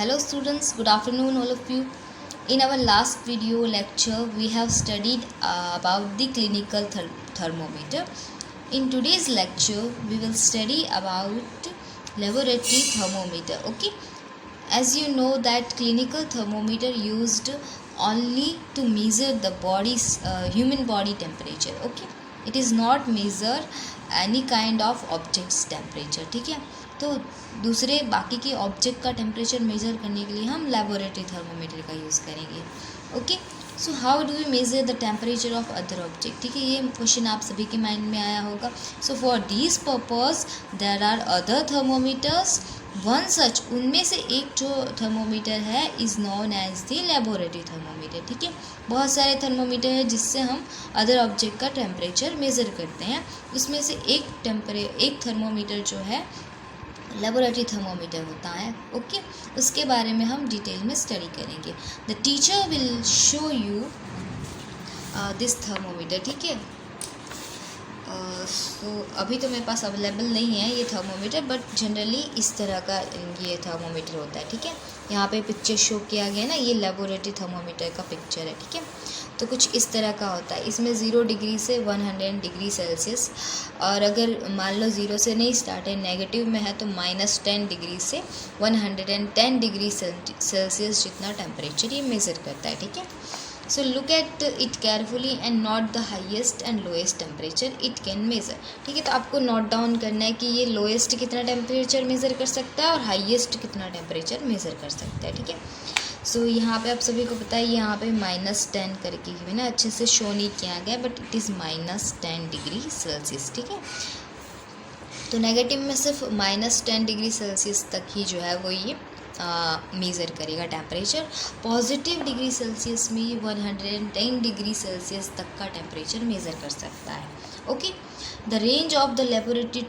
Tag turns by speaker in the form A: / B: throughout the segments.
A: Hello students, good afternoon all of you. In our last video lecture, we have studied about the clinical thermometer. In today's lecture, we will study about laboratory thermometer. Okay, as you know that clinical thermometer used only to measure the human body temperature. Okay, it is not measure any kind of object's temperature. ठीक है, तो दूसरे बाकी के object का temperature measure करने के लिए हम लेबोरेटरी थर्मोमीटर का यूज़ करेंगे. Okay, so how do we measure the temperature of other object. ठीक है, ये क्वेश्चन आप सभी के माइंड में आया होगा. So for this purpose there are other thermometers. One such, उनमें से एक जो थर्मोमीटर है is known as the laboratory thermometer. ठीक है, बहुत सारे थर्मोमीटर है जिससे हम अदर ऑब्जेक्ट का टेम्परेचर मेज़र करते हैं. उसमें से एक थर्मोमीटर जो है लेबोरेटरी थर्मोमीटर होता है. ओके, उसके बारे में हम डिटेल में स्टडी करेंगे. The teacher will show you this thermometer. ठीक है, सो अभी तो मेरे पास अवेलेबल नहीं है ये थर्मोमीटर, बट जनरली इस तरह का ये थर्मोमीटर होता है. ठीक है, यहाँ पे पिक्चर शो किया गया ना, ये लेबोरेटरी थर्मोमीटर का पिक्चर है. ठीक है, तो कुछ इस तरह का होता है. इसमें 0 डिग्री से 100 डिग्री सेल्सियस, और अगर मान लो 0 से नहीं स्टार्ट है, नेगेटिव में है, तो -10 डिग्री से 110 डिग्री सेल्सियस जितना टेम्परेचर ये मेज़र करता है. ठीक है, so look at it carefully and note the highest and lowest temperature it can measure. ठीक है, तो आपको नोट डाउन करना है कि ये लोएस्ट कितना टेम्परेचर मेज़र कर सकता है और हाईएस्ट कितना टेम्परेचर मेज़र कर सकता है. ठीक है, सो यहाँ पे आप सभी को पता है यहाँ पे -10 करके ही ना अच्छे से शो नहीं किया गया, but it is -10 degree Celsius. ठीक है, तो नेगेटिव में सिर्फ -10 डिग्री सेल्सियस तक ही जो है वो ये मेज़र करेगा टेम्परेचर. पॉजिटिव डिग्री सेल्सियस में 110 डिग्री सेल्सियस तक का टेम्परेचर मेज़र कर सकता है. Okay, the range of the laboratory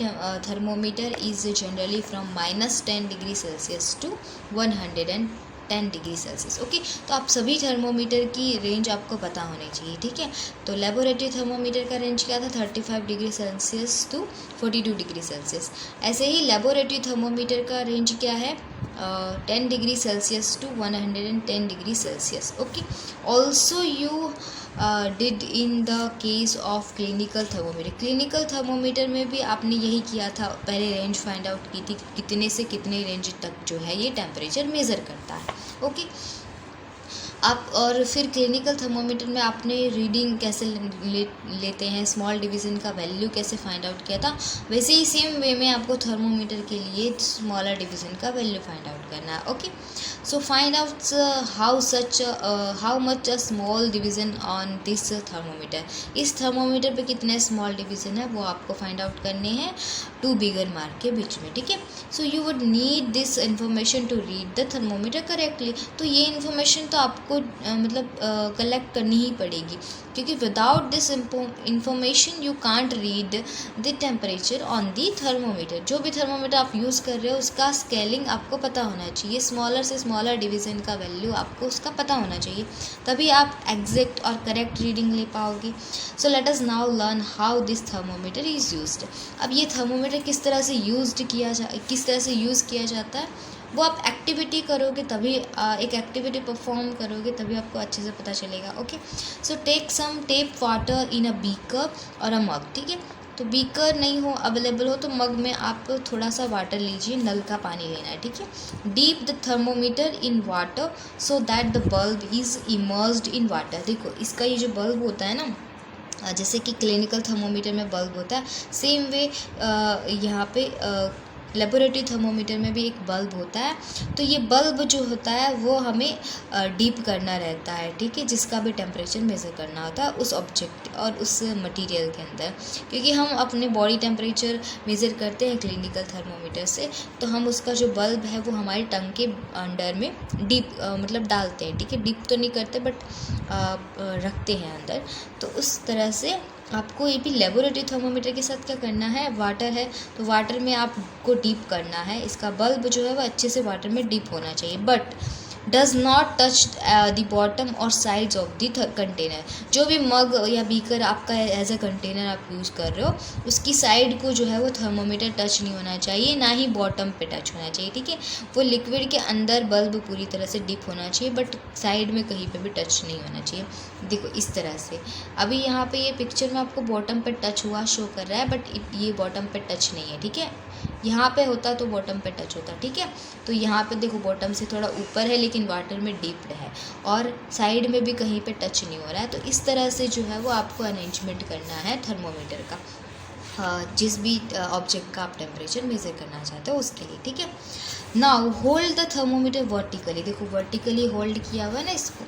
A: thermometer is generally from -10 degree Celsius to 110 degree Celsius. Okay, तो आप सभी थर्मोमीटर की रेंज आपको पता होनी चाहिए. ठीक है, तो लेबोरेटरी थर्मोमीटर का रेंज क्या था, 35 degree Celsius to 42 degree Celsius. ऐसे ही लेबोरेटरी थर्मोमीटर का रेंज क्या है, 10 degree Celsius to 110 degree Celsius. Okay, also you did in the case of clinical thermometer. Clinical thermometer में भी आपने यही किया था, पहले रेंज फाइंड आउट की थी कितने से कितने रेंज तक जो है ये टेम्परेचर मेज़र करता है. ओके, आप और फिर क्लिनिकल थर्मोमीटर में आपने रीडिंग कैसे लेते हैं, स्मॉल डिवीज़न का वैल्यू कैसे फाइंड आउट किया था, वैसे ही सेम वे में आपको थर्मोमीटर के लिए स्मॉलर डिवीज़न का वैल्यू फाइंड आउट करना है. Okay, so find out how much a small division on this thermometer. इस थर्मोमीटर पे कितने स्मॉल डिवीज़न है वो आपको फाइंड आउट करने हैं 2 बिगर मार्क के बीच में. ठीक है, so you would need this information to read the thermometer correctly. तो ये इन्फॉर्मेशन तो आपको कलेक्ट करनी ही पड़ेगी, क्योंकि without this information you can't read the temperature on the thermometer. जो भी थर्मोमीटर आप यूज़ कर रहे हो उसका स्केलिंग आपको पता होना चाहिए, स्मॉलर से स्मॉलर डिवीज़न का वैल्यू आपको उसका पता होना चाहिए, तभी आप एग्जैक्ट और करेक्ट रीडिंग ले पाओगे. So let us now learn how this thermometer is used. अब ये थर्मोमीटर किस तरह से यूज़ किया जाता है, वो आप एक्टिविटी करोगे तभी, एक एक्टिविटी परफॉर्म करोगे तभी आपको अच्छे से पता चलेगा. Okay, so take some tap water in a beaker और अ मग. ठीक है, तो बीकर नहीं हो, अवेलेबल हो, तो मग में आप थोड़ा सा वाटर लीजिए, नल का पानी लेना है. ठीक है, deep the thermometer in water so that the bulb is immersed in water. देखो, इसका ये जो बल्ब होता है ना, जैसे कि क्लिनिकल थर्मोमीटर में बल्ब होता है, सेम वे यहाँ पे लेबोरेटरी थर्मोमीटर में भी एक बल्ब होता है. तो ये बल्ब जो होता है वो हमें डीप करना रहता है. ठीक है, जिसका भी टेम्परेचर मेज़र करना होता है उस ऑब्जेक्ट और उस मटेरियल के अंदर, क्योंकि हम अपने बॉडी टेम्परेचर मेज़र करते हैं क्लिनिकल थर्मोमीटर से, तो हम उसका जो बल्ब है वो हमारी टंग के अंडर में डीप मतलब डालते हैं. ठीक है, डीप तो नहीं करते बट रखते हैं अंदर. तो उस तरह से आपको ये भी लेबोरेटरी थर्मोमीटर के साथ क्या करना है, वाटर है तो वाटर में आपको डीप करना है. इसका बल्ब जो है वो अच्छे से वाटर में डीप होना चाहिए, but does not touch the bottom और साइड्स ऑफ द कंटेनर। जो भी मग या बीकर आपका एज अ कंटेनर आप यूज़ कर रहे हो, उसकी साइड को जो है वो थर्मोमीटर टच नहीं होना चाहिए, ना ही बॉटम पे टच होना चाहिए, ठीक है। वो लिक्विड के अंदर बल्ब पूरी तरह से डिप होना चाहिए, बट साइड में कहीं पे भी टच नहीं होना चाहिए। देखो इस तरह से। अभी यहाँ पे ये पिक्चर में आपको बॉटम पे टच हुआ शो कर रहा है, बट ये बॉटम पे टच नहीं है, ठीक है। यहाँ पे होता तो बॉटम पे टच होता, ठीक है। तो यहाँ पे देखो बॉटम से थोड़ा ऊपर है, लेकिन वाटर में डीप्ड है, और साइड में भी कहीं पे टच नहीं हो रहा है। तो इस तरह से जो है वो आपको अरेंजमेंट करना है थर्मोमीटर का, जिस भी ऑब्जेक्ट का आप टेम्परेचर मेज़र करना चाहते हो उसके लिए, ठीक है। Now hold the thermometer vertically. देखो वर्टिकली होल्ड किया हुआ है ना इसको,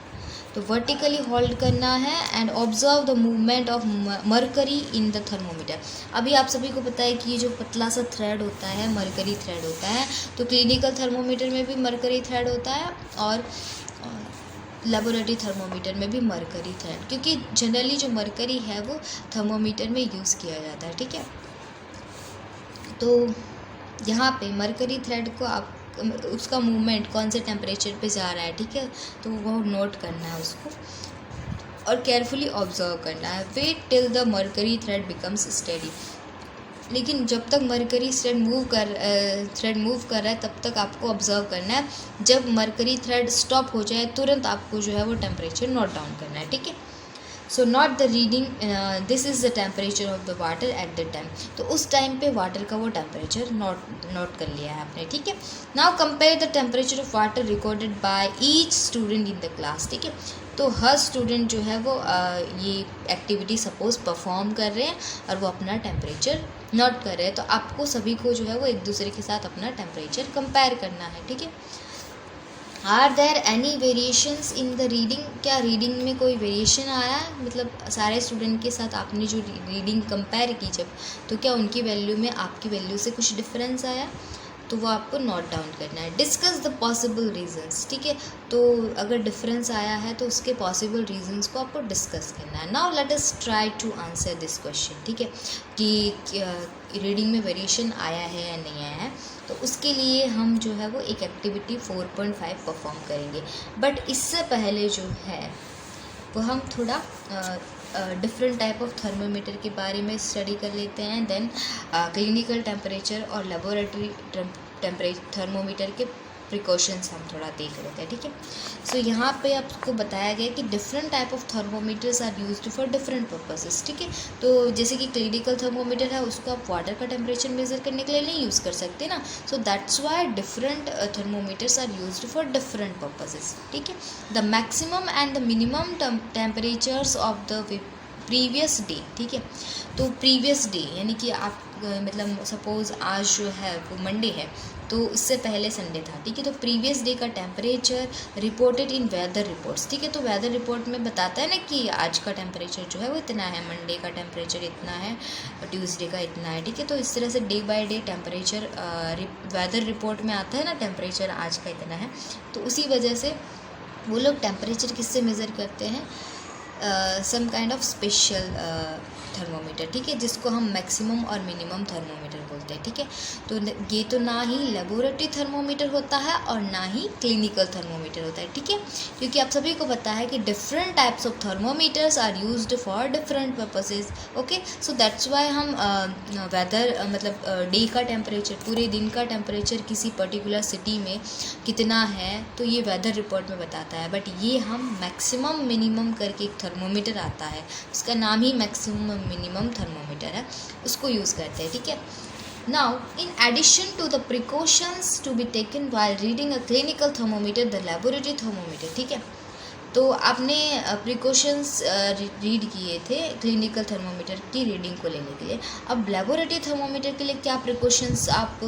A: तो वर्टिकली होल्ड करना है and observe the movement of mercury in the thermometer. अभी आप सभी को पता है कि ये जो पतला सा थ्रेड होता है मरकरी थ्रेड होता है, तो क्लिनिकल थर्मोमीटर में भी मरकरी थ्रेड होता है और लेबोरेटरी थर्मोमीटर में भी मरकरी थ्रेड, क्योंकि जनरली जो मरकरी है वो थर्मोमीटर में यूज़ किया जाता है, ठीक है। तो यहाँ पे मरकरी थ्रेड को आप उसका मूवमेंट कौन से टेम्परेचर पे जा रहा है, ठीक है, तो वो नोट करना है उसको और केयरफुली ऑब्जर्व करना है। Wait till the mercury thread becomes steady. लेकिन जब तक मरकरी थ्रेड मूव कर रहा है तब तक आपको ऑब्जर्व करना है। जब मरकरी थ्रेड स्टॉप हो जाए तुरंत आपको जो है वो टेम्परेचर नोट डाउन करना है, ठीक है। So not the reading, this is the temperature of the water at the time. तो उस टाइम पे वाटर का वो टेम्परेचर नोट कर लिया है आपने, ठीक है। Now compare the temperature of water recorded by each student in the class, ठीक है। तो हर स्टूडेंट जो है वो ये एक्टिविटी सपोज परफॉर्म कर रहे हैं और वो अपना टेम्परेचर नोट कर रहे हैं, तो आपको सभी को जो है वो एक दूसरे के साथ अपना टेम्परेचर कंपेयर करना है, ठीक है। Are there any variations in the reading. क्या रीडिंग में कोई वेरिएशन आया है, मतलब सारे स्टूडेंट के साथ आपने जो रीडिंग कंपेयर की जब, तो क्या उनकी वैल्यू में आपकी वैल्यू से कुछ डिफरेंस आया, तो वो आपको नोट डाउन करना है। डिस्कस द पॉसिबल रीजंस, ठीक है। तो अगर डिफरेंस आया है तो उसके पॉसिबल रीजंस को आपको डिस्कस करना है। Now let us try to answer this question, ठीक है, कि रीडिंग में वेरिएशन आया है या नहीं आया है। तो उसके लिए हम जो है वो एक एक्टिविटी 4.5 परफॉर्म करेंगे, बट इससे पहले जो है वो हम थोड़ा डिफरेंट टाइप ऑफ थर्मोमीटर के बारे में स्टडी कर लेते हैं। देन क्लिनिकल टेम्परेचर और लेबोरेटरी थर्मोमीटर के प्रिकॉशंस हम थोड़ा देख लेते हैं, ठीक है। सो यहाँ पे आपको बताया गया कि different type of thermometers are used for different purposes, ठीक है। तो जैसे कि क्लिनिकल थर्मोमीटर है उसको आप वाटर का टेम्परेचर मेजर करने के लिए नहीं यूज़ कर सकते ना, so that's why different thermometers are used for different purposes, ठीक है। The maximum and the minimum temperatures of the previous day, ठीक है। तो प्रीवियस डे यानी कि आप मतलब सपोज़ आज जो है वो मंडे है, तो इससे पहले संडे था, ठीक है। तो प्रीवियस डे का temperature reported in weather reports, ठीक है। तो वेदर रिपोर्ट में बताता है ना कि आज का टेम्परेचर जो है वो इतना है, मंडे का टेम्परेचर इतना है, ट्यूसडे का इतना है, ठीक है। तो इस तरह से day by day temperature weather report में आता है ना, टेम्परेचर आज का इतना है। तो उसी वजह से वो लोग टेम्परेचर किससे मेज़र करते हैं, some kind of special thermometer, ठीक है, जिसको हम मैक्सिमम और मिनिमम थर्मोमीटर बोलते हैं, ठीक है। तो ये तो ना ही लेबोरेटरी थर्मोमीटर होता है और ना ही क्लिनिकल थर्मोमीटर होता है, ठीक है, क्योंकि आप सभी को पता है कि different types of thermometers are used for different purposes, okay. So that's why हम वेदर मतलब डे का टेम्परेचर, पूरे दिन का टेम्परेचर किसी पर्टिकुलर सिटी में कितना है तो ये वेदर रिपोर्ट में बताता है, बट ये हम मैक्सिमम मिनिमम करके एक थर्मोमीटर आता है, उसका नाम ही मैक्सिमम मिनिमम थर्मोमीटर है, उसको यूज़ करते हैं, ठीक है। Now in addition to the precautions to be taken while reading a clinical thermometer the laboratory thermometer, ठीक है। तो आपने प्रिकॉशंस रीड किए थे क्लिनिकल थर्मोमीटर की रीडिंग को लेने के लिए। अब लेबोरेटरी थर्मोमीटर के लिए क्या प्रिकॉशंस आप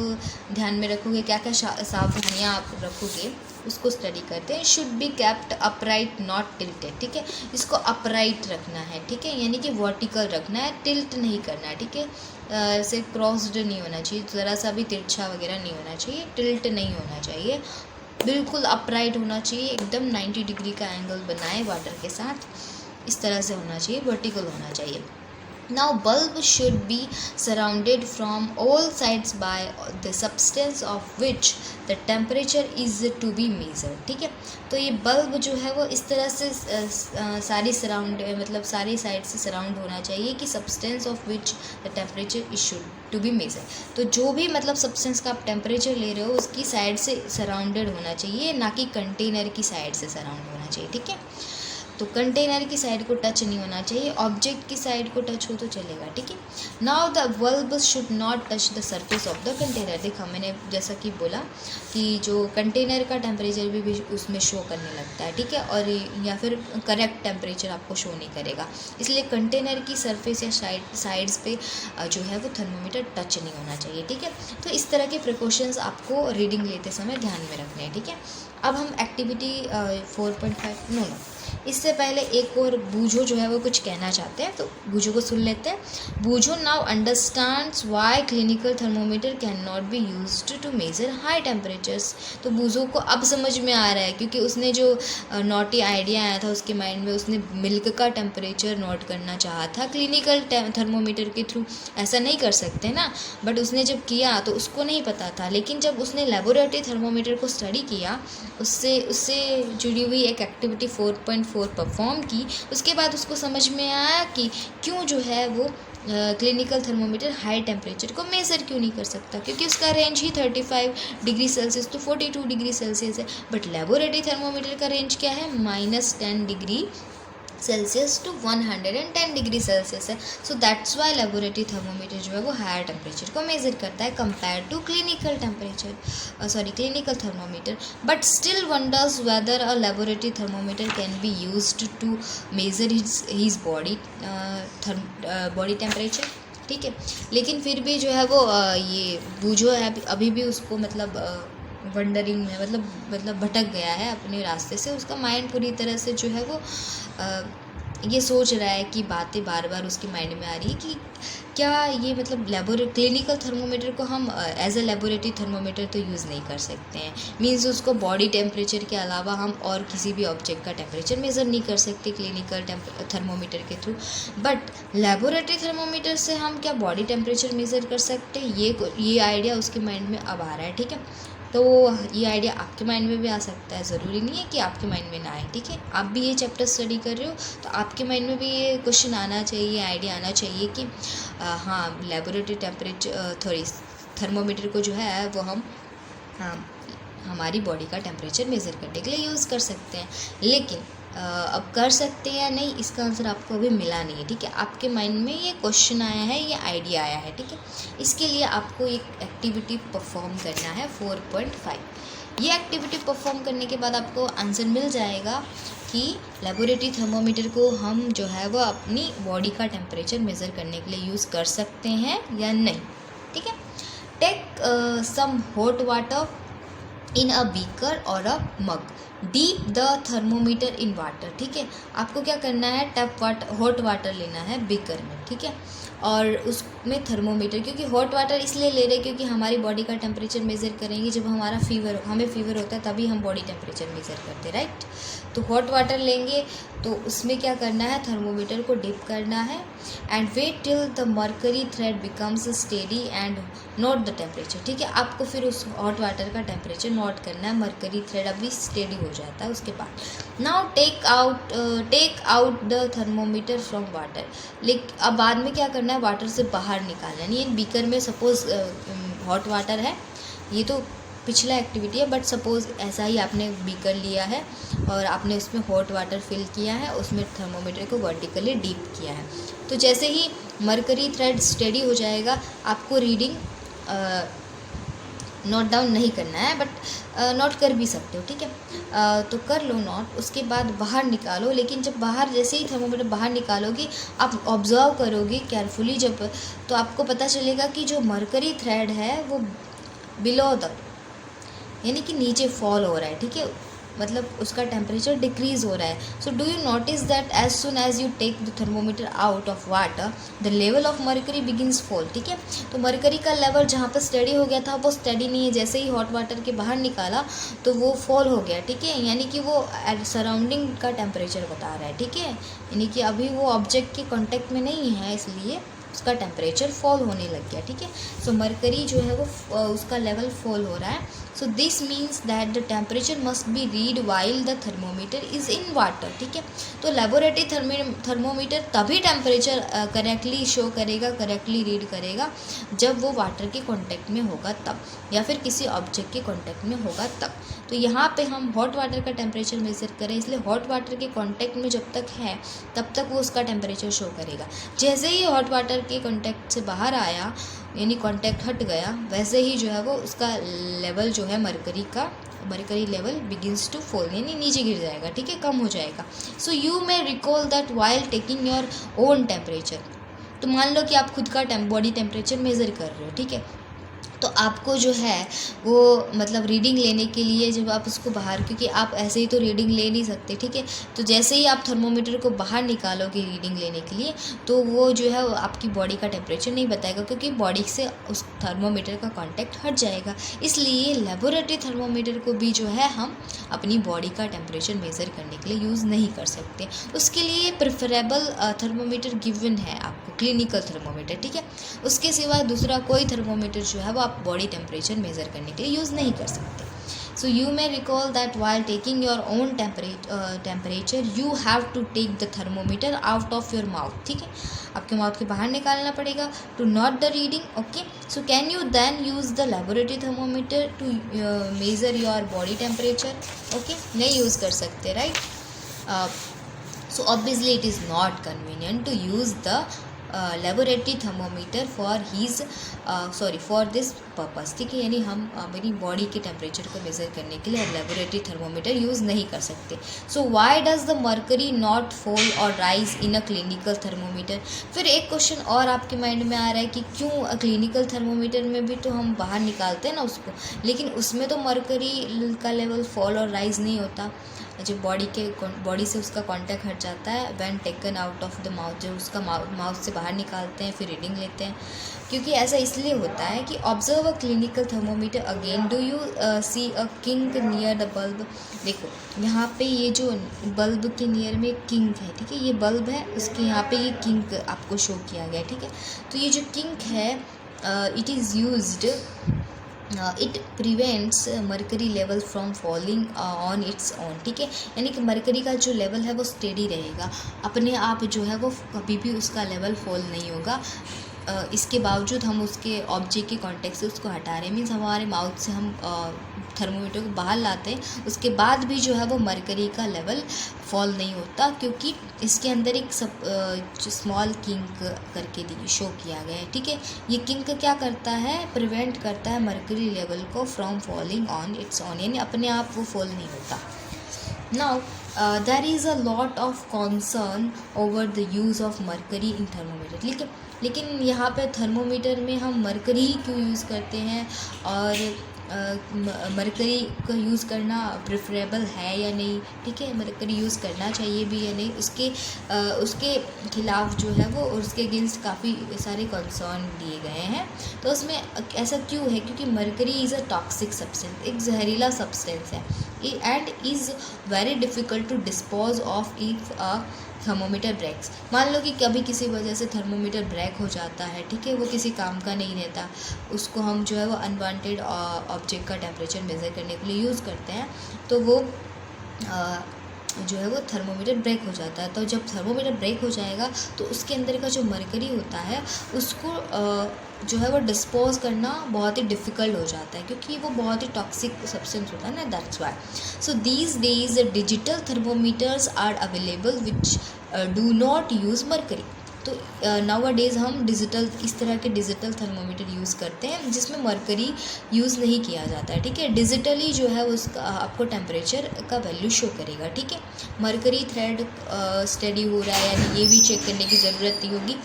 A: ध्यान में रखोगे, क्या क्या सावधानियाँ आप रखोगे, उसको स्टडी करते हैं। Should be kept upright not tilted, ठीक है। इसको अपराइट रखना है, ठीक है, यानी कि वर्टिकल रखना है, टिल्ट नहीं करना है, ठीक है। ऐसे क्रॉस्ड नहीं होना चाहिए, ज़रा सा भी तिरछा वगैरह नहीं होना चाहिए, टिल्ट नहीं होना चाहिए, बिल्कुल अपराइट होना चाहिए, एकदम 90 डिग्री का एंगल बनाए वाटर के साथ, इस तरह से होना चाहिए, वर्टिकल होना चाहिए। Now bulb should be surrounded from all sides by the substance of which the temperature is to be measured. ठीक है, तो ये बल्ब जो है वो इस तरह से सारी सराउंड मतलब सारी साइड से सराउंड होना चाहिए कि substance of which the temperature is should to be measure. तो जो भी मतलब सब्सटेंस का आप टेम्परेचर ले रहे हो उसकी साइड से सराउंडेड होना चाहिए, ना कि कंटेनर की साइड से सराउंड होना चाहिए। ठीक है, तो कंटेनर की साइड को टच नहीं होना चाहिए, ऑब्जेक्ट की साइड को टच हो तो चलेगा। ठीक है, now the bulb should not touch the surface of the container. देखा मैंने जैसा कि बोला कि जो कंटेनर का टेम्परेचर भी उसमें शो करने लगता है। ठीक है, और या फिर करेक्ट टेम्परेचर आपको शो नहीं करेगा, इसलिए कंटेनर की सरफेस या साइड्स पे जो है वो थर्मोमीटर टच नहीं होना चाहिए। ठीक है, तो इस तरह के प्रिकॉशंस आपको रीडिंग लेते समय ध्यान में रखने हैं। ठीक है, अब हम एक्टिविटी 4.5 नो इससे पहले एक और बूझो जो है वो कुछ कहना चाहते हैं, तो बूझो को सुन लेते हैं। Boojho now understands why clinical thermometer can not be used to measure high temperatures. तो बूझो को अब समझ में आ रहा है, क्योंकि उसने जो नॉटी आइडिया आया था उसके माइंड में, उसने मिल्क का टेम्परेचर नोट करना चाहा था क्लिनिकल थर्मोमीटर के थ्रू। ऐसा नहीं कर सकते ना, बट उसने जब किया तो उसको नहीं पता था, लेकिन जब उसने लेबोरेटरी थर्मोमीटर को स्टडी किया, उससे जुड़ी हुई एक एक्टिविटी 4.4 परफॉर्म की, उसके बाद उसको समझ में आया कि क्यों जो है वो क्लिनिकल थर्मोमीटर हाई टेम्परेचर को मेज़र क्यों नहीं कर सकता, क्योंकि उसका रेंज ही 35 degree Celsius to 42 degree Celsius है। बट लेबोरेटरी थर्मोमीटर का रेंज क्या है, -10 degree Celsius to 110 degree Celsius है। So that's why laboratory thermometer जो है वो हायर टेम्परेचर को मेज़र करता है compare to clinical clinical thermometer. But still wonders whether a laboratory thermometer can be used to measure his body temperature. ठीक है, लेकिन फिर भी जो है वो ये बूझो है अभी भी उसको मतलब वंडरिंग में मतलब भटक गया है अपने रास्ते से। उसका माइंड पूरी तरह से जो है वो ये सोच रहा है कि बातें बार बार उसके माइंड में आ रही है कि क्या ये मतलब क्लिनिकल थर्मोमीटर को हम एज अ लेबोरेटरी थर्मोमीटर तो यूज़ नहीं कर सकते हैं। मींस उसको बॉडी टेम्परेचर के अलावा हम और किसी भी ऑब्जेक्ट का टेम्परेचर मेज़र नहीं कर सकते क्लिनिकल थर्मोमीटर के थ्रू। बट लेबोरेटरी थर्मोमीटर से हम क्या बॉडी टेम्परेचर मेज़र कर सकते हैं, ये आइडिया उसके माइंड में अब आ रहा है। ठीक है, तो ये आइडिया आपके माइंड में भी आ सकता है, ज़रूरी नहीं है कि आपके माइंड में ना आए। ठीक है, आप भी ये चैप्टर स्टडी कर रहे हो तो आपके माइंड में भी ये क्वेश्चन आना चाहिए, आइडिया आना चाहिए कि हाँ लेबोरेटरी टेम्परेचर थर्मोमीटर को जो है वो हम हमारी बॉडी का टेम्परेचर मेज़र करने के लिए यूज़ कर सकते हैं। लेकिन अब कर सकते हैं या नहीं, इसका आंसर आपको अभी मिला नहीं है। ठीक है, आपके माइंड में ये क्वेश्चन आया है, ये आइडिया आया है। ठीक है, इसके लिए आपको एक एक्टिविटी परफॉर्म करना है 4.5। ये एक्टिविटी परफॉर्म करने के बाद आपको आंसर मिल जाएगा कि लेबोरेटरी थर्मोमीटर को हम जो है वो अपनी बॉडी का टेम्परेचर मेज़र करने के लिए यूज़ कर सकते हैं या नहीं। ठीक है, take some hot water in a beaker और a mug, dip the thermometer in water. ठीक है, आपको क्या करना है, हॉट वाटर लेना है बीकर में। ठीक है, और उसमें थर्मोमीटर, क्योंकि हॉट वाटर इसलिए ले रहे क्योंकि हमारी बॉडी का टेम्परेचर मेज़र करेंगे जब हमें फीवर होता है तभी हम बॉडी टेम्परेचर मेज़र करते, राइट। तो हॉट वाटर लेंगे तो उसमें क्या करना है, थर्मोमीटर को डिप करना है and wait till the mercury thread becomes steady and note the temperature. ठीक है, आपको फिर उस हॉट वाटर का टेम्परेचर नोट करना है, मर्करी थ्रेड अभी स्टेडी हो जाता है उसके बाद। Now take out the thermometer from water. लेकिन अब बाद में क्या करना है, वाटर से बाहर निकालना है। ये बीकर में सपोज हॉट वाटर है, ये तो पिछला एक्टिविटी है, बट सपोज़ ऐसा ही आपने बीकर लिया है और आपने उसमें हॉट वाटर फिल किया है, उसमें थर्मोमीटर को वर्टिकली डीप किया है। तो जैसे ही मर्करी थ्रेड स्टेडी हो जाएगा, आपको रीडिंग नोट डाउन नहीं करना है, बट नोट कर भी सकते हो। ठीक है, तो कर लो नोट, उसके बाद बाहर निकालो। लेकिन जब बाहर जैसे ही थर्मोमीटर बाहर निकालोगे, आप ऑब्जर्व करोगे केयरफुली जब, तो आपको पता चलेगा कि जो मर्करी थ्रेड है वो बिलो द यानी कि नीचे फॉल हो रहा है। ठीक है, मतलब उसका टेम्परेचर डिक्रीज़ हो रहा है। So do you notice that as soon as you take the thermometer out of water the level of mercury begins fall, ठीक है। तो मरकरी का लेवल जहाँ पर स्टडी हो गया था वो स्टडी नहीं है, जैसे ही हॉट वाटर के बाहर निकाला तो वो फॉल हो गया, ठीक है। यानी कि वो सराउंडिंग का टेम्परेचर बता रहा है, ठीक है। यानी कि अभी वो ऑब्जेक्ट के कॉन्टेक्ट में नहीं है, इसलिए उसका टेम्परेचर फॉल होने लग गया, ठीक है। सो मरकरी जो है वो उसका लेवल फॉल हो रहा है। So this means that the temperature must be read while the thermometer is in water, ठीक है। तो लेबोरेटरी थर्मोमीटर तभी टेम्परेचर करेक्टली शो करेगा, करेक्टली रीड करेगा जब वो वाटर के कॉन्टेक्ट में होगा तब, या फिर किसी ऑब्जेक्ट के कॉन्टेक्ट में होगा तब। तो यहाँ पे हम हॉट वाटर का टेम्परेचर मेज़र करें, इसलिए हॉट वाटर के कॉन्टेक्ट में जब तक है तब तक वो उसका टेम्परेचर शो करेगा। जैसे ही हॉट वाटर के कॉन्टेक्ट से बाहर आया, यानी कॉन्टेक्ट हट गया, वैसे ही जो है वो उसका लेवल जो है mercury level begins to fall, यानी नीचे गिर जाएगा, ठीक है, कम हो जाएगा। So you may recall that while taking your own temperature. तो मान लो कि आप खुद का बॉडी टेम्परेचर मेज़र कर रहे हो, ठीक है। तो आपको जो है वो मतलब रीडिंग लेने के लिए जब आप उसको बाहर, क्योंकि आप ऐसे ही तो रीडिंग ले नहीं सकते, ठीक है। तो जैसे ही आप थर्मोमीटर को बाहर निकालोगे रीडिंग लेने के लिए, तो वो जो है वो आपकी बॉडी का टेम्परेचर नहीं बताएगा, क्योंकि बॉडी से उस थर्मोमीटर का कांटेक्ट हट जाएगा। इसलिए लेबोरेटरी थर्मोमीटर को भी जो है हम अपनी बॉडी का टेम्परेचर मेज़र करने के लिए यूज़ नहीं कर सकते। उसके लिए प्रेफरेबल थर्मोमीटर गिवन है आपको, क्लिनिकल थर्मोमीटर, ठीक है। उसके सिवा दूसरा कोई थर्मोमीटर जो है वो आप बॉडी टेम्परेचर मेज़र करने के लिए यूज़ नहीं कर सकते। So you may recall that while taking your own temperature you have to take the thermometer out of your mouth, ठीक है। आपके माउथ के बाहर निकालना पड़ेगा to note the reading, okay. So can you then use the laboratory thermometer to measure your body temperature, okay. नहीं use कर सकते, right. So obviously it is not convenient to use the laboratory thermometer for this purpose, ठीक है। यानी हम अपनी body के temperature को मेज़र करने के लिए लेबोरेटरी थर्मोमीटर यूज़ नहीं कर सकते। So why does the mercury not fall और rise in a clinical thermometer. फिर एक क्वेश्चन और आपके माइंड में आ रहा है कि क्यों क्लिनिकल थर्मोमीटर में भी तो हम बाहर निकालते हैं ना उसको, लेकिन उसमें तो मर्करी का लेवल फॉल और राइज नहीं होता, जब बॉडी से उसका कांटेक्ट हट जाता है when taken out of the mouth, जब उसका माउथ से बाहर निकालते हैं फिर रीडिंग लेते हैं। क्योंकि ऐसा इसलिए होता है कि observe a clinical thermometer again, do you see a kink near the bulb. देखो यहाँ पे ये जो बल्ब के नियर में किंक है, ठीक है, ये बल्ब है, उसके यहाँ पे ये किंक आपको शो किया गया, ठीक है। तो ये जो किंक है it is used, it prevents mercury level from falling on its on, ठीक है। यानी कि मरकरी का जो लेवल है वो स्टेडी रहेगा, अपने आप जो है वो कभी भी उसका लेवल फॉल नहीं होगा। इसके बावजूद हम उसके ऑब्जेक्ट के कॉन्टेक्ट से उसको हटा रहे हैं, मीन्स हमारे माउथ से हम थर्मोमीटर को बाहर लाते हैं, उसके बाद भी जो है वो मरकरी का लेवल फॉल नहीं होता, क्योंकि इसके अंदर एक स्मॉल किंक करके शो किया गया है, ठीक है। ये किंक क्या करता है, प्रिवेंट करता है मरकरी लेवल को from falling on its own, यानी अपने आप वो फॉल नहीं होता। Now there is a lot of concern over the use of mercury in thermometer, लेकिन यहाँ पे थर्मोमीटर में हम मरकरी ही क्यों यूज़ करते हैं, और मरकरी का यूज़ करना प्रेफरेबल है या नहीं, ठीक है, मरकरी यूज़ करना चाहिए भी या नहीं, उसके खिलाफ जो है वो उसके अगेंस्ट काफ़ी सारे कंसर्न दिए गए हैं। तो उसमें ऐसा क्यों है, क्योंकि mercury is a toxic substance, एक जहरीला सब्सटेंस है, and is very difficult to dispose of if a thermometer breaks. मान लो कि कभी किसी वजह से थर्मोमीटर ब्रेक हो जाता है, ठीक है, वो किसी काम का नहीं रहता, उसको हम जो है वो अनवांटेड ऑब्जेक्ट का टेम्परेचर मेज़र करने के लिए यूज़ करते हैं, तो वो जो है वो थर्मोमीटर ब्रेक हो जाता है। तो जब थर्मोमीटर ब्रेक हो जाएगा तो उसके अंदर का जो मरकरी होता है उसको जो है वो डिस्पोज करना बहुत ही डिफ़िकल्ट हो जाता है, क्योंकि वो बहुत ही टॉक्सिक सब्सटेंस होता है ना, that's why. So these days digital thermometers are available which do not use mercury. तो नाउ अ डेज़ हम इस तरह के डिजिटल थर्मोमीटर यूज़ करते हैं जिसमें मरकरी यूज़ नहीं किया जाता है, ठीक है। डिजिटली जो है उसका आपको टेम्परेचर का वैल्यू शो करेगा, ठीक है। मरकरी थ्रेड स्टडी हो रहा है, यानी ये भी चेक करने की ज़रूरत नहीं होगी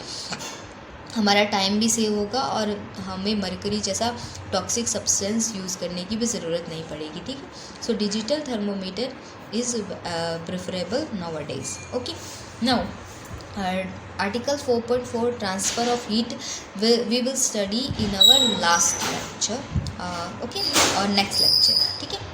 A: हमारा टाइम भी सेव होगा और हमें मरकरी जैसा टॉक्सिक सब्सटेंस यूज़ करने की भी ज़रूरत नहीं पड़ेगी, ठीक है। So digital thermometer is preferable nowadays. Okay, now article 4.4 transfer of heat we will study in our last lecture, okay, or next lecture, ठीक है।